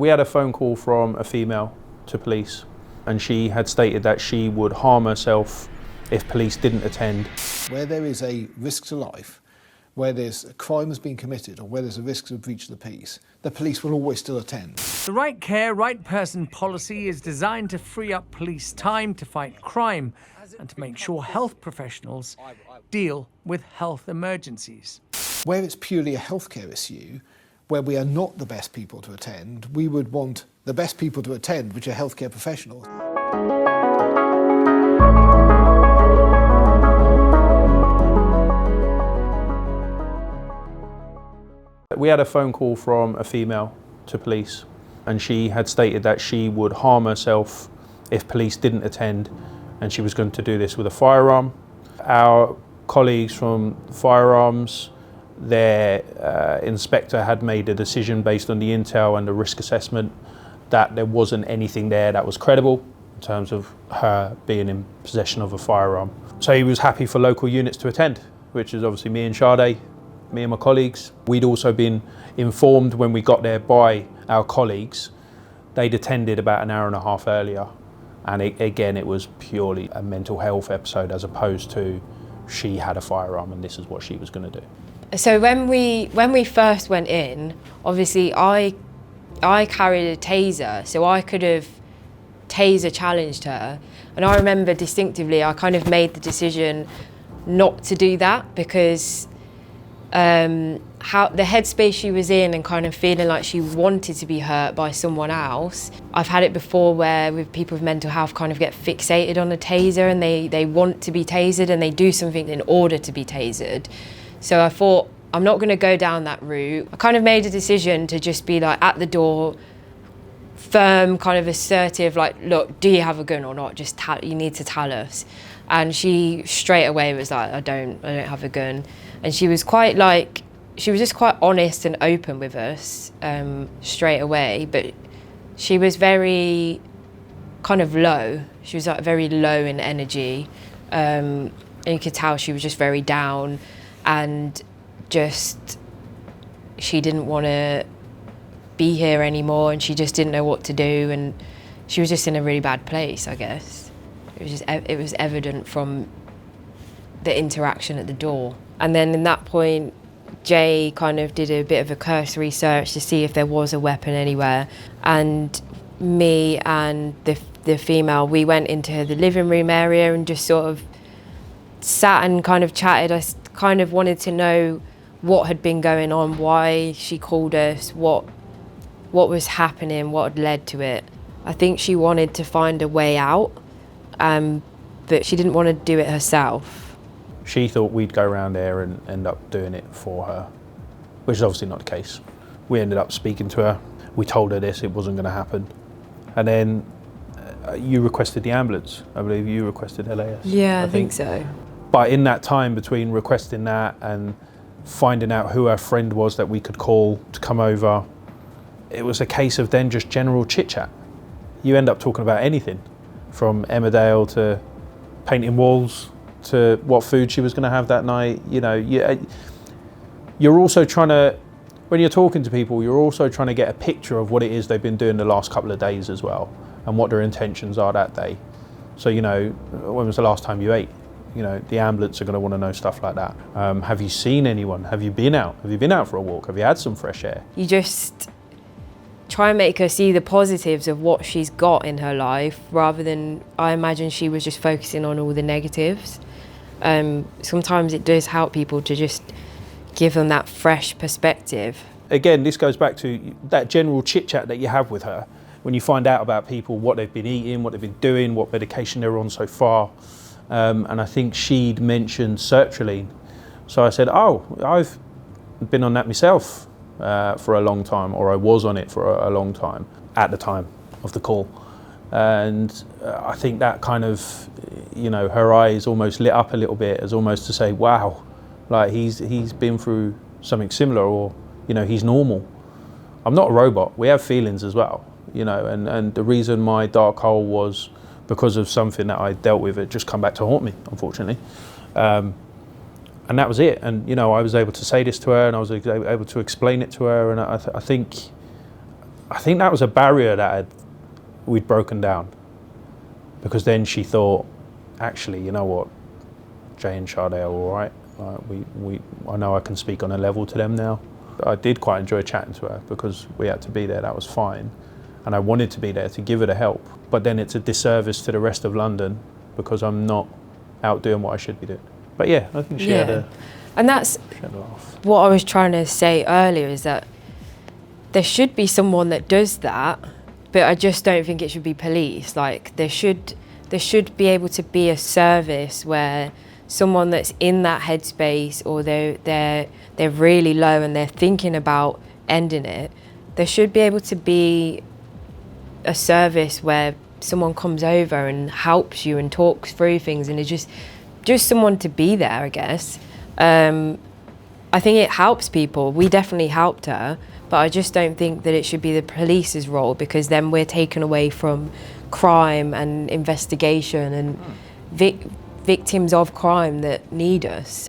We had a phone call from a female to police, and she had stated that she would harm herself if police didn't attend. Where there is a risk to life, where there's a crime has been committed, or where there's a risk of breach of the peace, the police will always still attend. The Right Care, Right Person policy is designed to free up police time to fight crime and to make sure health professionals deal with health emergencies. Where it's purely a healthcare issue, where we are not the best people to attend, we would want the best people to attend, which are healthcare professionals. We had a phone call from a female to police, and she had stated that she would harm herself if police didn't attend, and she was going to do this with a firearm. Our colleagues from firearms, their inspector had made a decision based on the intel and the risk assessment that there wasn't anything there that was credible in terms of her being in possession of a firearm. So he was happy for local units to attend, which is obviously me and Sade, me and my colleagues. We'd also been informed when we got there by our colleagues. They'd attended about an hour and a half earlier, and again it was purely a mental health episode as opposed to she had a firearm and this is what she was going to do. So when we first went in, obviously I carried a taser, so I could have taser challenged her. And I remember distinctively, I kind of made the decision not to do that because how the headspace she was in and kind of feeling like she wanted to be hurt by someone else. I've had it before where with people with mental health kind of get fixated on a taser and they want to be tasered and they do something in order to be tasered. So I thought, I'm not going to go down that route. I kind of made a decision to just be like at the door, firm, kind of assertive, like, look, do you have a gun or not? Just you need to tell us. And she straight away was like, I don't have a gun. And she was just quite honest and open with us straight away. But she was very kind of low. She was like very low in energy. And you could tell she was just very down. And just, she didn't want to be here anymore and she just didn't know what to do and she was just in a really bad place, I guess. It was evident from the interaction at the door. And then in that point, Jay kind of did a bit of a cursory search to see if there was a weapon anywhere. And me and the female, we went into the living room area and just sort of sat and kind of chatted. I kind of wanted to know what had been going on, why she called us, what was happening, what had led to it. I think she wanted to find a way out, but she didn't want to do it herself. She thought we'd go around there and end up doing it for her, which is obviously not the case. We ended up speaking to her. We told her this, it wasn't going to happen. And then you requested the ambulance. I believe you requested LAS. Yeah, I think so. But in that time between requesting that and finding out who her friend was that we could call to come over, it was a case of then just general chit chat. You end up talking about anything from Emmerdale to painting walls to what food she was going to have that night. You know, you're also trying to, when you're talking to people, you're also trying to get a picture of what it is they've been doing the last couple of days as well and what their intentions are that day. So, you know, when was the last time you ate? You know, the ambulance are going to want to know stuff like that. Have you seen anyone? Have you been out? Have you been out for a walk? Have you had some fresh air? You just try and make her see the positives of what she's got in her life rather than, I imagine she was just focusing on all the negatives. Sometimes it does help people to just give them that fresh perspective. Again, this goes back to that general chit chat that you have with her when you find out about people, what they've been eating, what they've been doing, what medication they're on so far. And I think she'd mentioned sertraline. So I said, oh, I've been on that myself for a long time, or I was on it for a long time at the time of the call. And I think that kind of, you know, her eyes almost lit up a little bit as almost to say, wow, like he's been through something similar, or, you know, he's normal. I'm not a robot. We have feelings as well, you know, and the reason my dark hole was because of something that I dealt with, it just come back to haunt me, unfortunately. And that was it. And, you know, I was able to say this to her and I was able to explain it to her. And I think I think that was a barrier that we'd broken down, because then she thought, actually, you know what, Jay and Sade are all right. I know I can speak on a level to them now. I did quite enjoy chatting to her because we had to be there, that was fine. And I wanted to be there to give her the help. But then it's a disservice to the rest of London because I'm not out doing what I should be doing. But yeah, I think she had a laugh. What I was trying to say earlier is that there should be someone that does that, but I just don't think it should be police. Like there should be able to be a service where someone that's in that headspace, or they're really low and they're thinking about ending it, there should be able to be a service where someone comes over and helps you and talks through things, and it's just someone to be there, I guess. I think it helps people. We definitely helped her, but I just don't think that it should be the police's role, because then we're taken away from crime and investigation and victims of crime that need us.